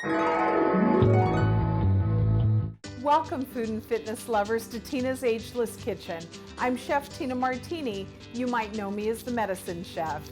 Welcome, food and fitness lovers, to Tina's Ageless Kitchen. I'm Chef Tina Martini. You might know me as the Medicine Chef.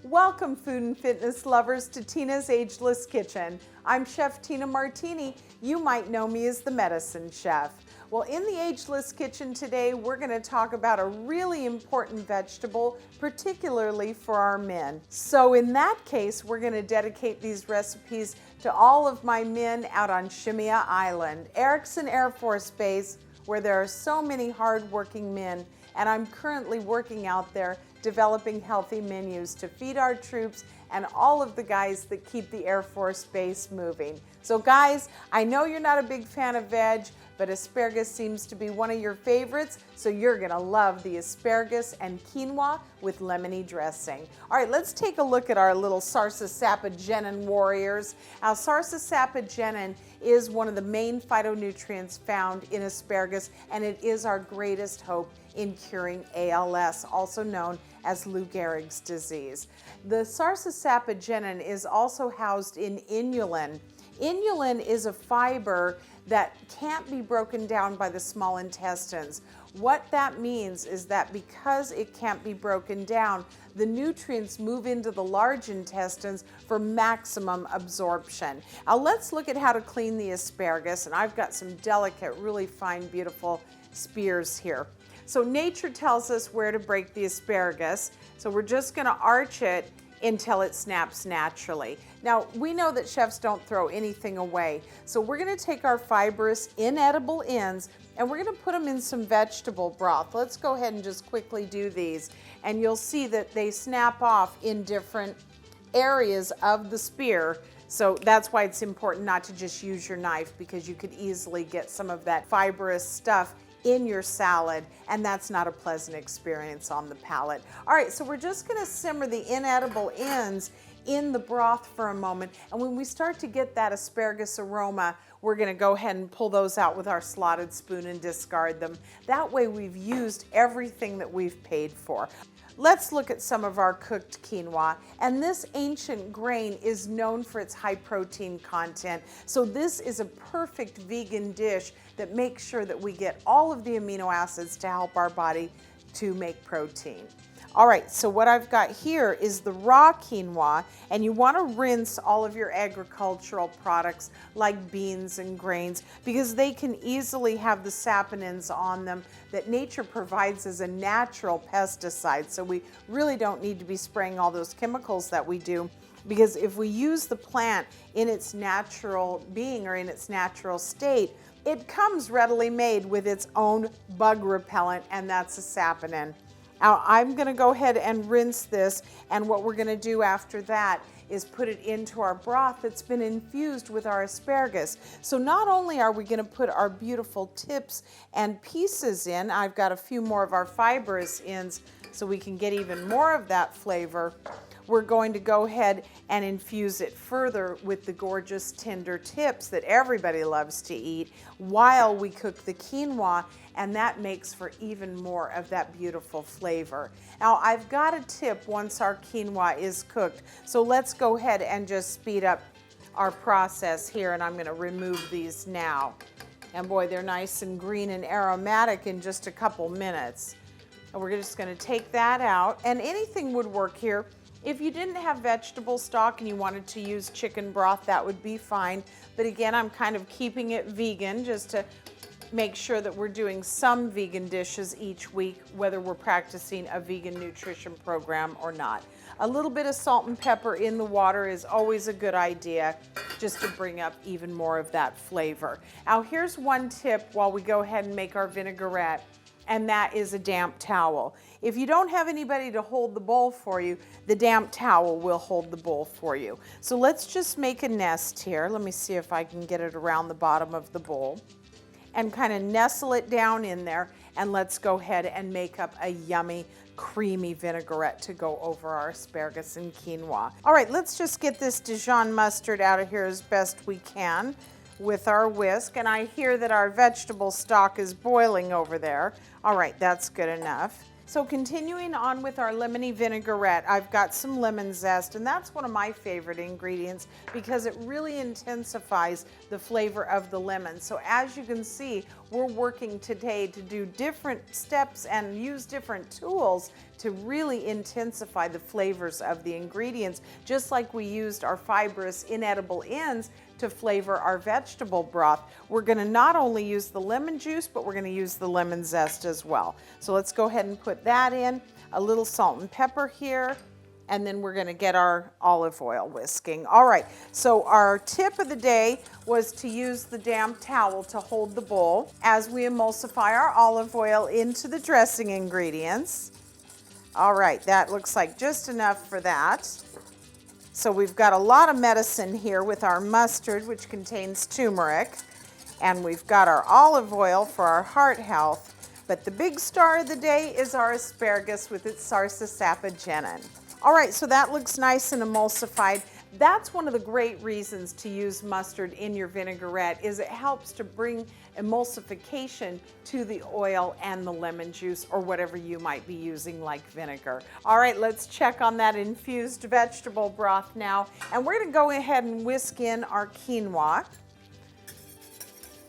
Welcome, food and fitness lovers, to Tina's Ageless Kitchen. I'm Chef Tina Martini. You might know me as the Medicine Chef. Well, in the Ageless Kitchen today, we're going to talk about a really important vegetable, particularly for our men. So in that case, we're going to dedicate these recipes to all of my men out on Shemya Island, Eareckson Air Force Base, where there are so many hardworking men, and I'm currently working out there developing healthy menus to feed our troops and all of the guys that keep the Air Force Base moving. So guys, I know you're not a big fan of veg, but asparagus seems to be one of your favorites, so you're gonna love the asparagus and quinoa with lemony dressing. All right, let's take a look at our little sarsaparilla warriors. Now, sarsaparilla is one of the main phytonutrients found in asparagus, and it is our greatest hope in curing ALS, also known as Lou Gehrig's disease. The sarsaparilla is also housed in inulin. Inulin is a fiber that can't be broken down by the small intestines. What that means is that because it can't be broken down, the nutrients move into the large intestines for maximum absorption. Now let's look at how to clean the asparagus, and I've got some delicate, really fine, beautiful spears here. So nature tells us where to break the asparagus, so we're just gonna arch it until it snaps naturally. Now, we know that chefs don't throw anything away, so we're gonna take our fibrous, inedible ends and we're gonna put them in some vegetable broth. Let's go ahead and just quickly do these, and you'll see that they snap off in different areas of the spear. So that's why it's important not to just use your knife, because you could easily get some of that fibrous stuff in your salad, and that's not a pleasant experience on the palate. All right, so we're just gonna simmer the inedible ends in the broth for a moment, and when we start to get that asparagus aroma, we're gonna go ahead and pull those out with our slotted spoon and discard them. That way we've used everything that we've paid for. Let's look at some of our cooked quinoa, and this ancient grain is known for its high protein content. So this is a perfect vegan dish that makes sure that we get all of the amino acids to help our body to make protein. All right, so what I've got here is the raw quinoa, and you want to rinse all of your agricultural products like beans and grains, because they can easily have the saponins on them that nature provides as a natural pesticide. So we really don't need to be spraying all those chemicals that we do, because if we use the plant in its natural being or in its natural state, it comes readily made with its own bug repellent, and that's a saponin. Now I'm gonna go ahead and rinse this, and what we're gonna do after that is put it into our broth that's been infused with our asparagus. So not only are we gonna put our beautiful tips and pieces in, I've got a few more of our fibrous ends so we can get even more of that flavor. We're going to go ahead and infuse it further with the gorgeous tender tips that everybody loves to eat while we cook the quinoa, and that makes for even more of that beautiful flavor. Now, I've got a tip once our quinoa is cooked, so let's go ahead and just speed up our process here, and I'm gonna remove these now. And boy, they're nice and green and aromatic in just a couple minutes. And we're just gonna take that out, and anything would work here. If you didn't have vegetable stock and you wanted to use chicken broth, that would be fine. But again, I'm kind of keeping it vegan just to make sure that we're doing some vegan dishes each week, whether we're practicing a vegan nutrition program or not. A little bit of salt and pepper in the water is always a good idea, just to bring up even more of that flavor. Now here's one tip while we go ahead and make our vinaigrette, and that is a damp towel. If you don't have anybody to hold the bowl for you, the damp towel will hold the bowl for you. So let's just make a nest here. Let me see if I can get it around the bottom of the bowl and kind of nestle it down in there. and let's go ahead and make up a yummy, creamy vinaigrette to go over our asparagus and quinoa. All right, let's just get this Dijon mustard out of here as best we can with our whisk. And I hear that our vegetable stock is boiling over there. All right, that's good enough. So continuing on with our lemony vinaigrette, I've got some lemon zest, and that's one of my favorite ingredients because it really intensifies the flavor of the lemon. So as you can see, we're working today to do different steps and use different tools to really intensify the flavors of the ingredients, just like we used our fibrous inedible ends to flavor our vegetable broth. We're gonna not only use the lemon juice, but we're gonna use the lemon zest as well. So let's go ahead and put that in, a little salt and pepper here, and then we're gonna get our olive oil whisking. All right, so our tip of the day was to use the damp towel to hold the bowl as we emulsify our olive oil into the dressing ingredients. All right, that looks like just enough for that. So we've got a lot of medicine here with our mustard, which contains turmeric, and we've got our olive oil for our heart health. But the big star of the day is our asparagus with its sarsaparilla. All right, so that looks nice and emulsified. That's one of the great reasons to use mustard in your vinaigrette is it helps to bring emulsification to the oil and the lemon juice or whatever you might be using like vinegar. All right, let's check on that infused vegetable broth now. And we're gonna go ahead and whisk in our quinoa.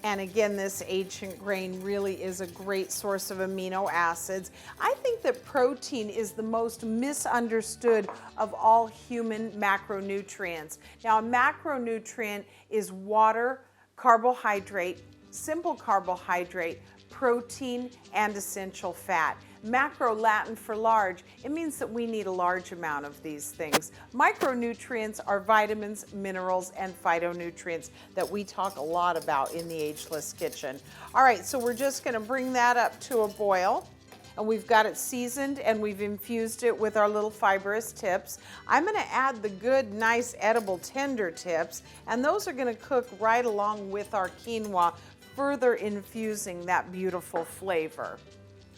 And again, this ancient grain really is a great source of amino acids. I think that protein is the most misunderstood of all human macronutrients. Now, a macronutrient is water, carbohydrate, simple carbohydrate, protein, and essential fat. Macro, Latin for large, it means that we need a large amount of these things. Micronutrients are vitamins, minerals, and phytonutrients that we talk a lot about in the Ageless Kitchen. All right, so we're just gonna bring that up to a boil, and we've got it seasoned and we've infused it with our little fibrous tips. I'm gonna add the good, nice, edible tender tips, and those are gonna cook right along with our quinoa, further infusing that beautiful flavor.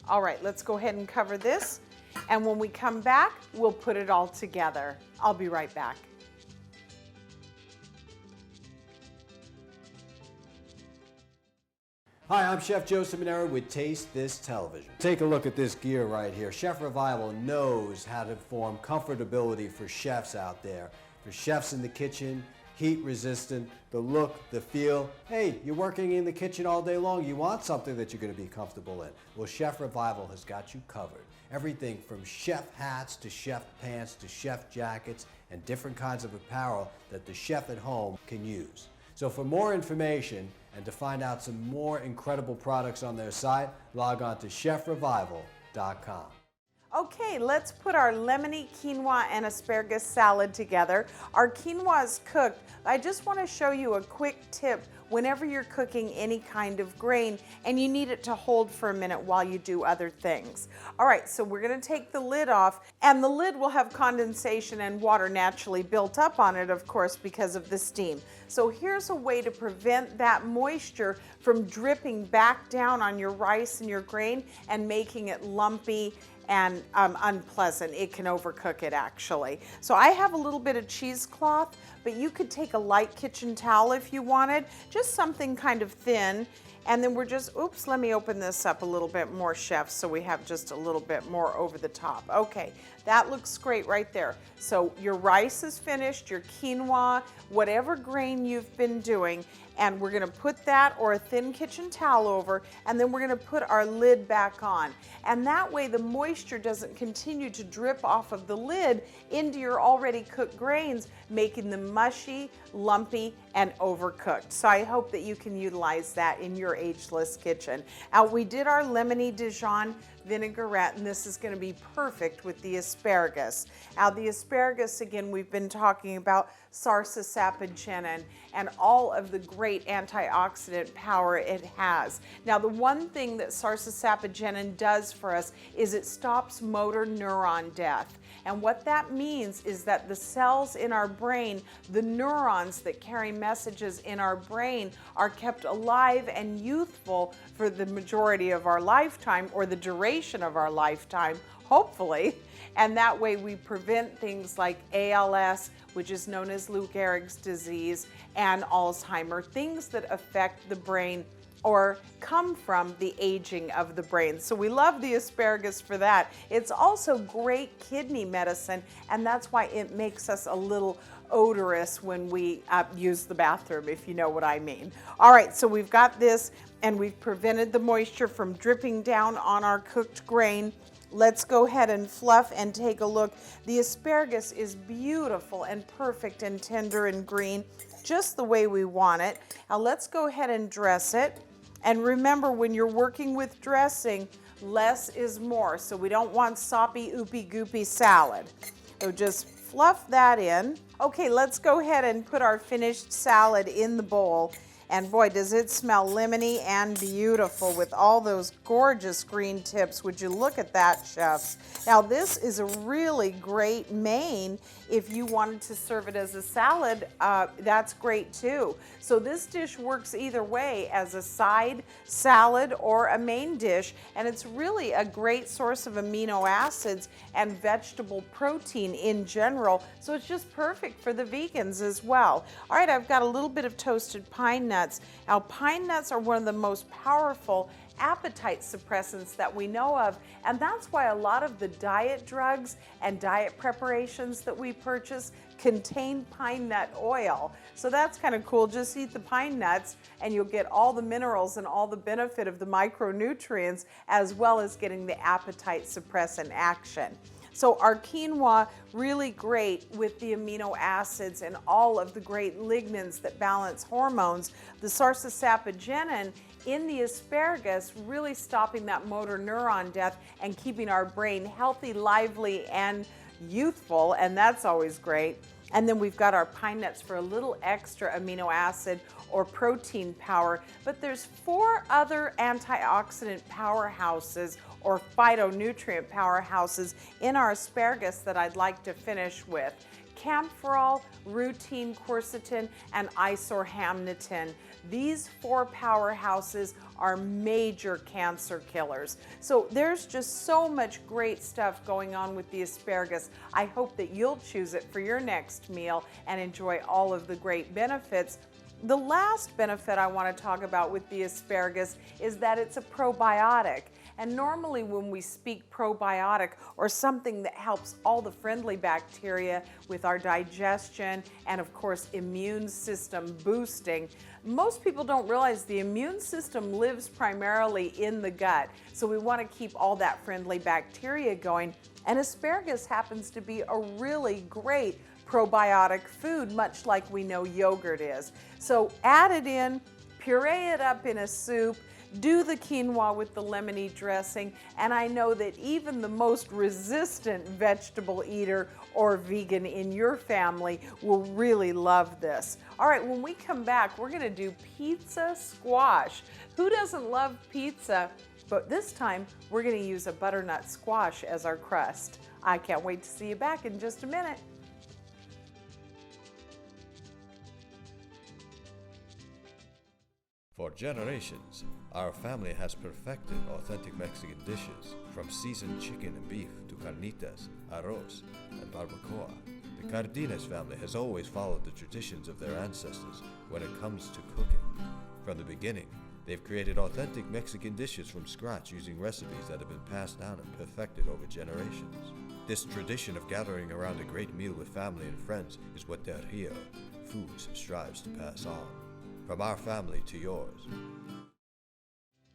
All right, let's go ahead and cover this. And when we come back, we'll put it all together. I'll be right back. Hi, I'm Chef Joe Seminara with Taste This Television. Take a look at this gear right here. Chef Revival knows how to form comfortability for chefs out there. For chefs in the kitchen, heat resistant, the look, the feel. Hey, you're working in the kitchen all day long. You want something that you're going to be comfortable in. Well, Chef Revival has got you covered. Everything from chef hats to chef pants to chef jackets and different kinds of apparel that the chef at home can use. So for more information and to find out some more incredible products on their site, log on to chefrevival.com. Okay, let's put our lemony quinoa and asparagus salad together. Our quinoa is cooked. I just want to show you a quick tip whenever you're cooking any kind of grain and you need it to hold for a minute while you do other things. All right, so we're going to take the lid off, and the lid will have condensation and water naturally built up on it, of course, because of the steam. So here's a way to prevent that moisture from dripping back down on your rice and your grain and making it lumpy and unpleasant. It can overcook it actually. So I have a little bit of cheesecloth, but you could take a light kitchen towel if you wanted, just something kind of thin. And then we're just, oops, let me open this up a little bit more, chef, so we have just a little bit more over the top. Okay, that looks great right there. So your rice is finished, your quinoa, whatever grain you've been doing, and we're gonna put that or a thin kitchen towel over, and then we're gonna put our lid back on. And that way the moisture doesn't continue to drip off of the lid into your already cooked grains, making them mushy, lumpy, and overcooked. So I hope that you can utilize that in your Ageless kitchen. We did our lemony Dijon vinaigrette, and this is going to be perfect with the asparagus. Now the asparagus, again, we've been talking about sarsaparilla and all of the great great antioxidant power it has. Now, the one thing that sarsapapagenin does for us is it stops motor neuron death. And what that means is that the cells in our brain, the neurons that carry messages in our brain, are kept alive and youthful for the majority of our lifetime, or the duration of our lifetime, hopefully. And that way we prevent things like ALS, which is known as Lou Gehrig's disease, and Alzheimer, things that affect the brain or come from the aging of the brain. So we love the asparagus for that. It's also great kidney medicine, and that's why it makes us a little odorous when we use the bathroom, if you know what I mean. All right, so we've got this, and we've prevented the moisture from dripping down on our cooked grain. Let's go ahead and fluff and take a look. The asparagus is beautiful and perfect and tender and green, just the way we want it. Now let's go ahead and dress it. And remember, when you're working with dressing, less is more. So we don't want soppy, oopy, goopy salad. So just fluff that in. Okay, let's go ahead and put our finished salad in the bowl. And boy, does it smell lemony and beautiful with all those gorgeous green tips. Would you look at that, chefs? Now, this is a really great main. If you wanted to serve it as a salad, that's great too. So this dish works either way, as a side salad or a main dish, and it's really a great source of amino acids and vegetable protein in general. So it's just perfect for the vegans as well. All right, I've got a little bit of toasted pine nuts. Now, pine nuts are one of the most powerful appetite suppressants that we know of, and that's why a lot of the diet drugs and diet preparations that we purchase contain pine nut oil. So that's kind of cool. Just eat the pine nuts and you'll get all the minerals and all the benefit of the micronutrients, as well as getting the appetite suppressant action. So our quinoa, really great with the amino acids and all of the great lignans that balance hormones. The sarsapapagenin in the asparagus, really stopping that motor neuron death and keeping our brain healthy, lively, and youthful, and that's always great. And then we've got our pine nuts for a little extra amino acid or protein power. But there's 4 other antioxidant powerhouses or phytonutrient powerhouses in our asparagus that I'd like to finish with: camphorol, rutein, quercetin, and isohamnitin. These 4 powerhouses are major cancer killers. So there's just so much great stuff going on with the asparagus. I hope that you'll choose it for your next meal and enjoy all of the great benefits. The last benefit I want to talk about with the asparagus is that it's a probiotic. And normally when we speak probiotic, or something that helps all the friendly bacteria with our digestion and of course immune system boosting, most people don't realize the immune system lives primarily in the gut. So we want to keep all that friendly bacteria going. And asparagus happens to be a really great probiotic food, much like we know yogurt is. So add it in, puree it up in a soup, do the quinoa with the lemony dressing, and I know that even the most resistant vegetable eater or vegan in your family will really love this. All right, when we come back, we're gonna do pizza squash. Who doesn't love pizza? But this time, we're gonna use a butternut squash as our crust. I can't wait to see you back in just a minute. For generations, our family has perfected authentic Mexican dishes, from seasoned chicken and beef to carnitas, arroz, and barbacoa. The Cardenas family has always followed the traditions of their ancestors when it comes to cooking. From the beginning, they've created authentic Mexican dishes from scratch using recipes that have been passed down and perfected over generations. This tradition of gathering around a great meal with family and friends is what Del Rio Foods strives to pass on. From our family to yours.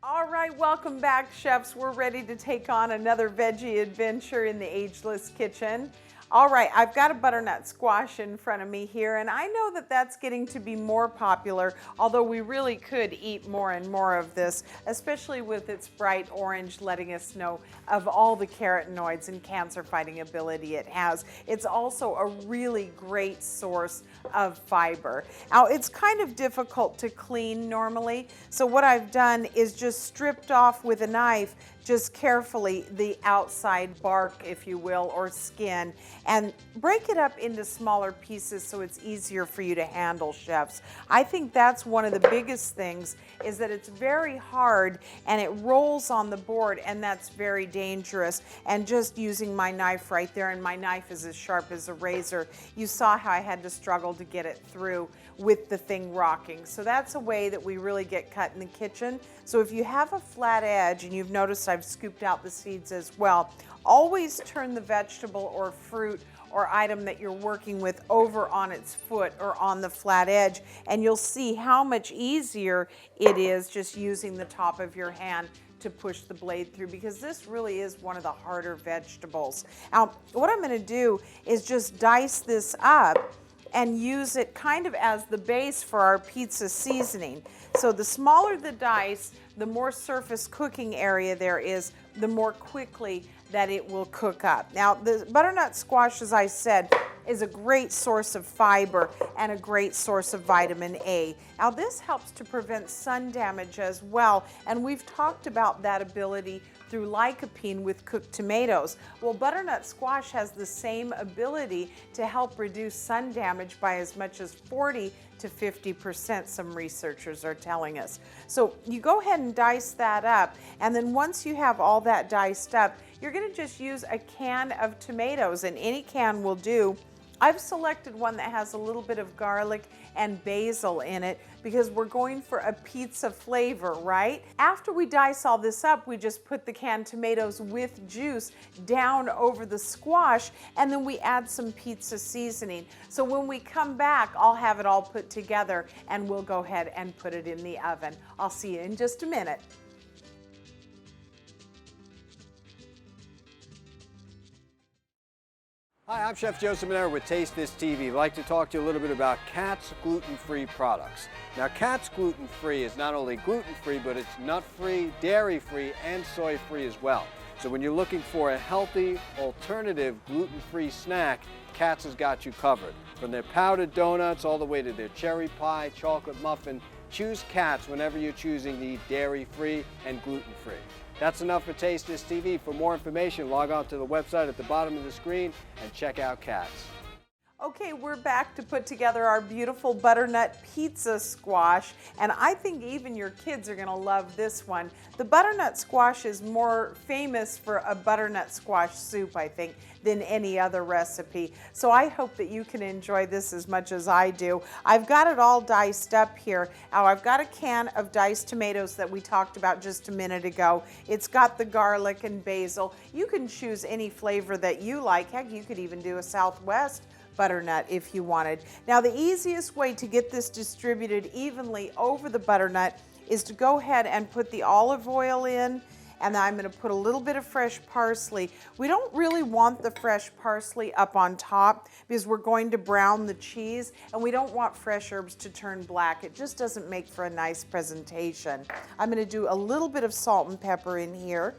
All right, welcome back, chefs. We're ready to take on another veggie adventure in the Ageless kitchen. All right, I've got a butternut squash in front of me here, and I know that that's getting to be more popular, although we really could eat more and more of this, especially with its bright orange letting us know of all the carotenoids and cancer-fighting ability it has. It's also a really great source of fiber. Now, it's kind of difficult to clean normally, so what I've done is just stripped off with a knife just carefully the outside bark, if you will, or skin, and break it up into smaller pieces so it's easier for you to handle, chefs. I think that's one of the biggest things, is that it's very hard and it rolls on the board, and that's very dangerous. And just using my knife right there, and my knife is as sharp as a razor, you saw how I had to struggle to get it through with the thing rocking. So that's a way that we really get cut in the kitchen. So if you have a flat edge, and you've noticed I've scooped out the seeds as well, always turn the vegetable or fruit or item that you're working with over on its foot or on the flat edge, and you'll see how much easier it is just using the top of your hand to push the blade through, because this really is one of the harder vegetables. Now, what I'm going to do is just dice this up and use it kind of as the base for our pizza seasoning. So the smaller the dice, the more surface cooking area there is, the more quickly that it will cook up. Now, the butternut squash, as I said, is a great source of fiber and a great source of vitamin A. Now, this helps to prevent sun damage as well, and we've talked about that ability through lycopene with cooked tomatoes. Well, butternut squash has the same ability to help reduce sun damage by as much as 40 to 50%, some researchers are telling us. So you go ahead and dice that up, and then once you have all that diced up, you're going to just use a can of tomatoes, and any can will do. I've selected one that has a little bit of garlic and basil in it because we're going for a pizza flavor, right? After we dice all this up, we just put the canned tomatoes with juice down over the squash, and then we add some pizza seasoning. So when we come back, I'll have it all put together, and we'll go ahead and put it in the oven. I'll see you in just a minute. Hi, I'm Chef Joe Seminara with Taste This TV. I'd like to talk to you a little bit about Katz gluten-free products. Now, Katz gluten-free is not only gluten-free, but it's nut-free, dairy-free, and soy-free as well. So when you're looking for a healthy, alternative, gluten-free snack, Katz has got you covered. From their powdered donuts all the way to their cherry pie, chocolate muffin, choose Katz whenever you're choosing the dairy-free and gluten-free. That's enough for Taste This TV. For more information, log on to the website at the bottom of the screen and check out Katz. Okay, we're back to put together our beautiful butternut pizza squash, and I think even your kids are going to love this one. The butternut squash is more famous for a butternut squash soup, I think, than any other recipe. So I hope that you can enjoy this as much as I do. I've got it all diced up here. Now, I've got a can of diced tomatoes that we talked about just a minute ago. It's got the garlic and basil. You can choose any flavor that you like. Heck, you could even do a Southwest butternut if you wanted. Now, the easiest way to get this distributed evenly over the butternut is to go ahead and put the olive oil in, and then I'm going to put a little bit of fresh parsley. We don't really want the fresh parsley up on top because we're going to brown the cheese, and we don't want fresh herbs to turn black. It just doesn't make for a nice presentation. I'm going to do a little bit of salt and pepper in here,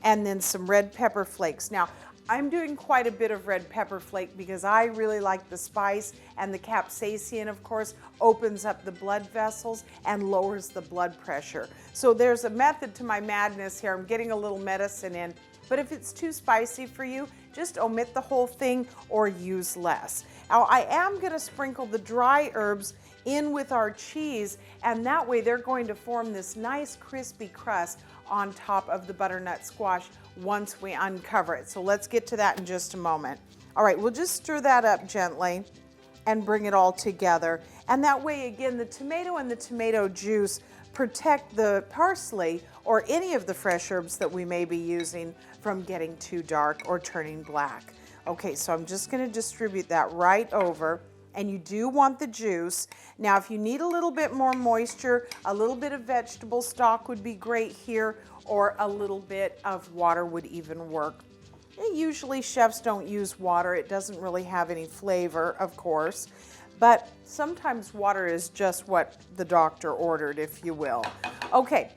and then some red pepper flakes. Now, I'm doing quite a bit of red pepper flake because I really like the spice, and the capsaicin, of course, opens up the blood vessels and lowers the blood pressure. So there's a method to my madness here. I'm getting a little medicine in, but if it's too spicy for you, just omit the whole thing or use less. Now, I am going to sprinkle the dry herbs in with our cheese, and that way they're going to form this nice crispy crust on top of the butternut squash once we uncover it. So let's get to that in just a moment. All right, we'll just stir that up gently and bring it all together. And that way, again, the tomato and the tomato juice protect the parsley or any of the fresh herbs that we may be using from getting too dark or turning black. Okay, so I'm just going to distribute that right over. And you do want the juice. Now, if you need a little bit more moisture, a little bit of vegetable stock would be great here, or a little bit of water would even work. Usually chefs don't use water. It doesn't really have any flavor, of course, but sometimes water is just what the doctor ordered, if you will. Okay,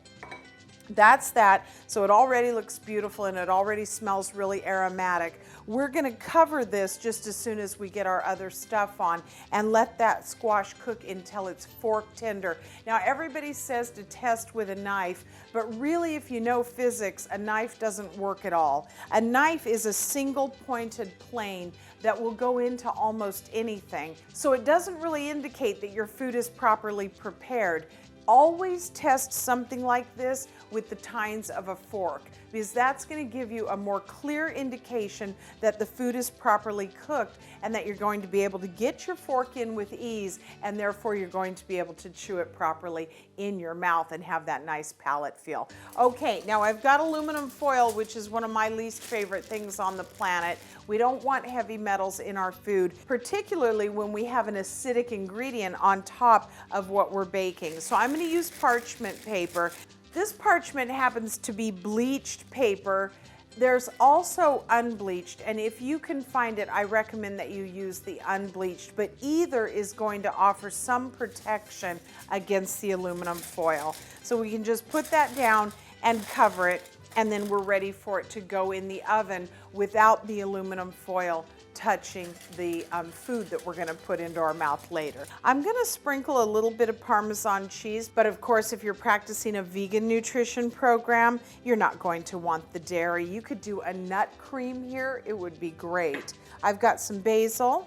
that's that. So it already looks beautiful and it already smells really aromatic. We're gonna cover this just as soon as we get our other stuff on and let that squash cook until it's fork tender. Now everybody says to test with a knife, but really if you know physics, a knife doesn't work at all. A knife is a single pointed plane that will go into almost anything. So it doesn't really indicate that your food is properly prepared. Always test something like this with the tines of a fork, because that's going to give you a more clear indication that the food is properly cooked and that you're going to be able to get your fork in with ease, and therefore you're going to be able to chew it properly in your mouth and have that nice palate feel. Okay, now I've got aluminum foil, which is one of my least favorite things on the planet. We don't want heavy metals in our food, particularly when we have an acidic ingredient on top of what we're baking. So I'm going to use parchment paper. This parchment happens to be bleached paper. There's also unbleached, and if you can find it, I recommend that you use the unbleached, but either is going to offer some protection against the aluminum foil. So we can just put that down and cover it, and then we're ready for it to go in the oven without the aluminum foil touching the food that we're going to put into our mouth later. I'm going to sprinkle a little bit of Parmesan cheese, but of course if you're practicing a vegan nutrition program, you're not going to want the dairy. You could do a nut cream here, it would be great. I've got some basil,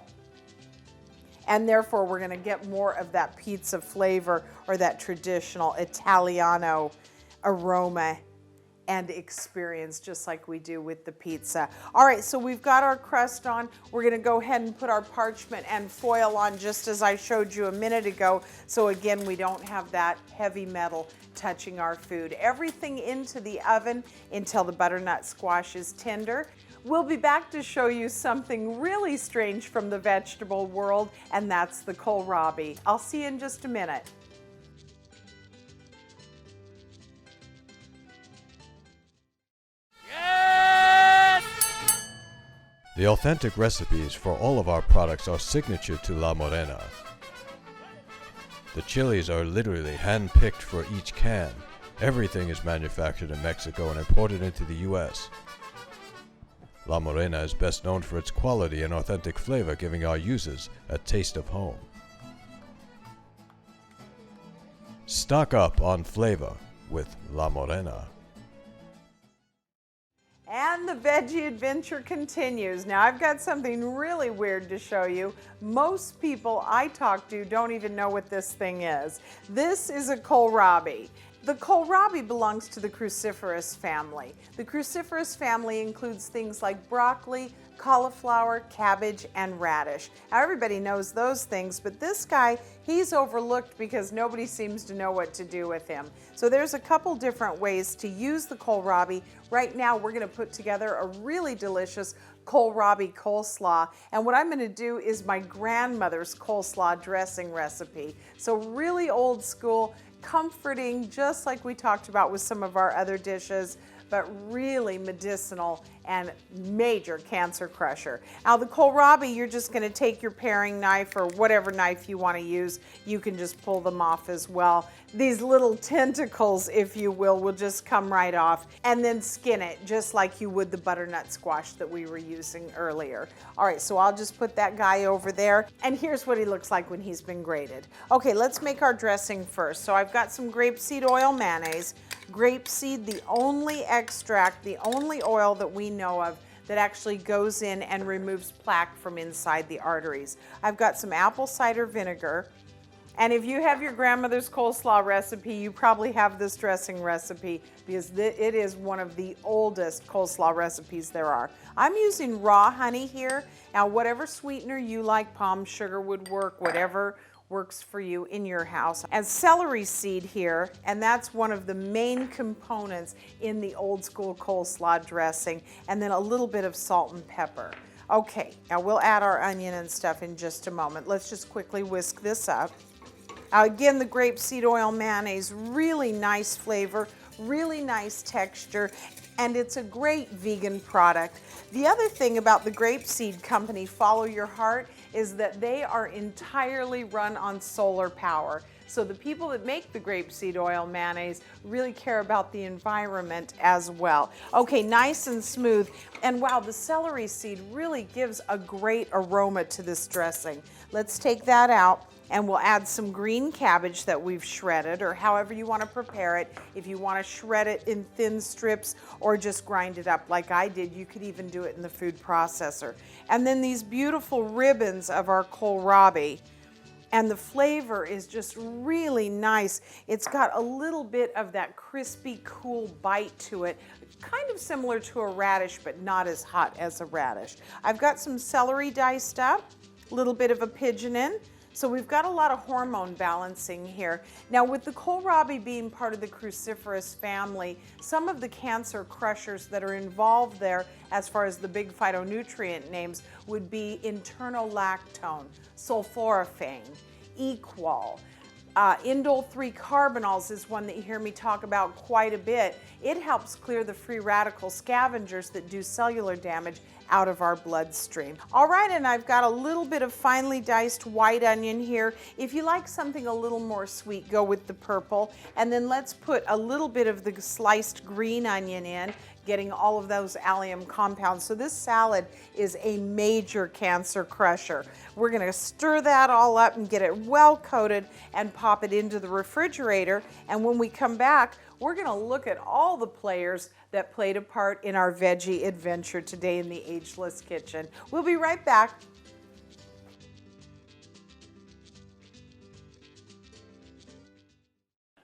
and therefore we're going to get more of that pizza flavor or that traditional Italiano aroma and experience, just like we do with the pizza. All right, so we've got our crust on. We're gonna go ahead and put our parchment and foil on just as I showed you a minute ago. So again, we don't have that heavy metal touching our food. Everything into the oven until the butternut squash is tender. We'll be back to show you something really strange from the vegetable world, and that's the kohlrabi. I'll see you in just a minute. The authentic recipes for all of our products are signature to La Morena. The chilies are literally hand-picked for each can. Everything is manufactured in Mexico and imported into the US. La Morena is best known for its quality and authentic flavor, giving our users a taste of home. Stock up on flavor with La Morena. And the veggie adventure continues. Now I've got something really weird to show you. Most people I talk to don't even know what this thing is. This is a kohlrabi. The kohlrabi belongs to the cruciferous family. The cruciferous family includes things like broccoli, cauliflower, cabbage, and radish. Now everybody knows those things, but this guy, he's overlooked because nobody seems to know what to do with him. So there's a couple different ways to use the kohlrabi. Right now we're going to put together a really delicious kohlrabi coleslaw, and what I'm going to do is my grandmother's coleslaw dressing recipe. So really old school, comforting, just like we talked about with some of our other dishes, but really medicinal and major cancer crusher. Now the kohlrabi, you're just gonna take your paring knife or whatever knife you wanna use. You can just pull them off as well. These little tentacles, if you will just come right off, and then skin it just like you would the butternut squash that we were using earlier. All right, so I'll just put that guy over there, and here's what he looks like when he's been grated. Okay, let's make our dressing first. So I've got some grapeseed oil mayonnaise. Grapeseed, the only extract, the only oil that we know of that actually goes in and removes plaque from inside the arteries. I've got some apple cider vinegar. And if you have your grandmother's coleslaw recipe, you probably have this dressing recipe because it is one of the oldest coleslaw recipes there are. I'm using raw honey here. Now, whatever sweetener you like, palm sugar would work, whatever works for you in your house. And celery seed here, and that's one of the main components in the old school coleslaw dressing, and then a little bit of salt and pepper. Okay, now we'll add our onion and stuff in just a moment. Let's just quickly whisk this up. Now again, the grapeseed oil mayonnaise, really nice flavor, really nice texture, and it's a great vegan product. The other thing about the grapeseed company, Follow Your Heart, is that they are entirely run on solar power. So the people that make the grapeseed oil mayonnaise really care about the environment as well. Okay, nice and smooth. And wow, the celery seed really gives a great aroma to this dressing. Let's take that out. And we'll add some green cabbage that we've shredded, or however you want to prepare it. If you want to shred it in thin strips or just grind it up like I did, you could even do it in the food processor. And then these beautiful ribbons of our kohlrabi. And the flavor is just really nice. It's got a little bit of that crispy, cool bite to it, kind of similar to a radish, but not as hot as a radish. I've got some celery diced up, a little bit of a pigeon. So we've got a lot of hormone balancing here. Now with the kohlrabi being part of the cruciferous family, some of the cancer crushers that are involved there as far as the big phytonutrient names would be internal lactone, sulforaphane, equal. Indole 3 carbanols is one that you hear me talk about quite a bit. It helps clear the free radical scavengers that do cellular damage out of our bloodstream. All right, and I've got a little bit of finely diced white onion here. If you like something a little more sweet, go with the purple. And then let's put a little bit of the sliced green onion in, getting all of those allium compounds. So this salad is a major cancer crusher. We're gonna stir that all up and get it well coated and pop it into the refrigerator. And when we come back, we're gonna look at all the players that played a part in our veggie adventure today in the Ageless Kitchen. We'll be right back.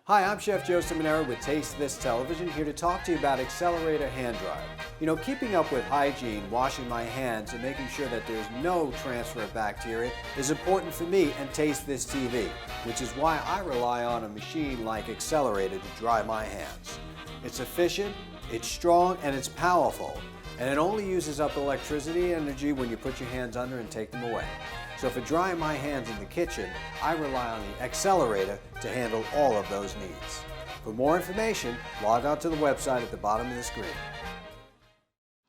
Hi, I'm Chef Joe Seminara with Taste This Television, here to talk to you about Accelerator Hand Dryer. You know, keeping up with hygiene, washing my hands, and making sure that there's no transfer of bacteria is important for me and Taste This TV, which is why I rely on a machine like Accelerator to dry my hands. It's efficient, it's strong, and it's powerful. And it only uses up electricity and energy when you put your hands under and take them away. So for drying my hands in the kitchen, I rely on the Accelerator to handle all of those needs. For more information, log on to the website at the bottom of the screen.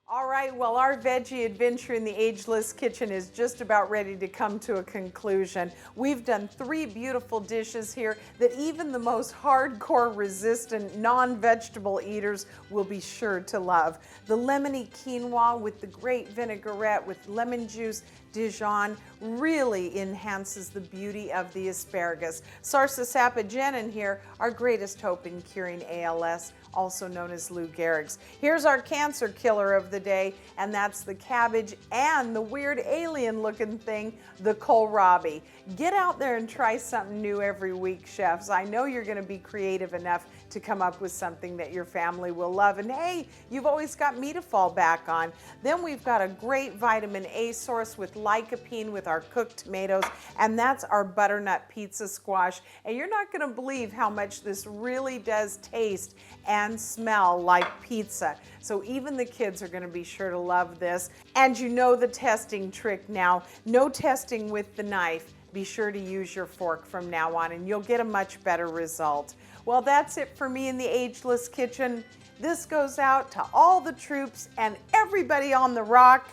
All right, well, our veggie adventure in the Ageless Kitchen is just about ready to come to a conclusion. We've done 3 beautiful dishes here that even the most hardcore resistant non-vegetable eaters will be sure to love. The lemony quinoa with the great vinaigrette with lemon juice, Dijon, really enhances the beauty of the asparagus. Sarsa sapogenin here, our greatest hope in curing ALS, also known as Lou Gehrig's. Here's our cancer killer of the day, and that's the cabbage and the weird alien looking thing, the kohlrabi. Get out there and try something new every week, chefs. I know you're gonna be creative enough to come up with something that your family will love. And hey, you've always got me to fall back on. Then we've got a great vitamin A source with lycopene with our cooked tomatoes, and that's our butternut pizza squash. And you're not gonna believe how much this really does taste and smell like pizza. So even the kids are gonna be sure to love this. And you know the testing trick now. No testing with the knife. Be sure to use your fork from now on and you'll get a much better result. Well, that's it for me in the Ageless Kitchen. This goes out to all the troops and everybody on the rock.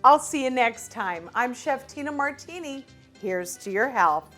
I'll see you next time. I'm Chef Tina Martini. Here's to your health.